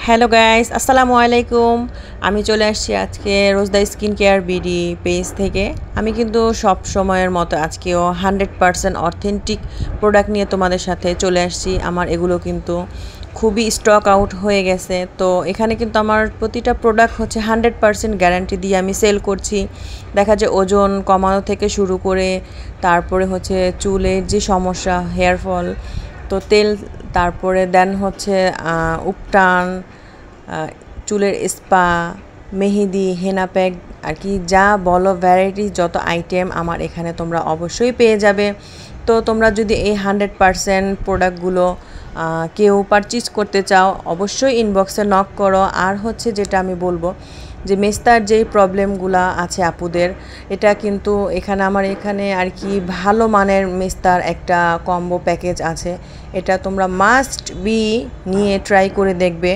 Hello guys, আসসালামু আলাইকুম। আমি চলে আসছি আজকে রোজদা স্কিন কেয়ার বিডি পেজ থেকে। আমি কিন্তু সব সময়ের মতো আজকেও 100% অথেন্টিক প্রোডাক্ট নিয়ে তোমাদের সাথে চলে আসছি। আমার এগুলো কিন্তু খুবই স্টক আউট হয়ে গেছে। তো এখানে কিন্তু আমার প্রতিটা প্রোডাক্ট হচ্ছে 100% গ্যারান্টি দিয়ে আমি সেল করছি। দেখা যায় ওজন কমানো থেকে শুরু করে তারপরে হচ্ছে চুলের যে সমস্যা, হেয়ার ফল, তো তেল, তারপরে দেন হচ্ছে উপটান, চুলের স্পা, মেহেদি, হেনা প্যাক, আর কি যা বলো ভ্যারাইটি যত আইটেম আমার এখানে তোমরা অবশ্যই পেয়ে যাবে। তো তোমরা যদি এই 100% প্রোডাক্টগুলো কেউ পারচেজ করতে চাও অবশ্যই ইনবক্সে নক করো। আর হচ্ছে যেটা আমি বলবো যে মেস্তার যেই প্রবলেমগুলো আছে আপুদের, এটা কিন্তু আমার এখানে আর কি ভালো মানের মেস্তার একটা কম্বো প্যাকেজ আছে। এটা তোমরা মাস্ট বি নিয়ে ট্রাই করে দেখবে।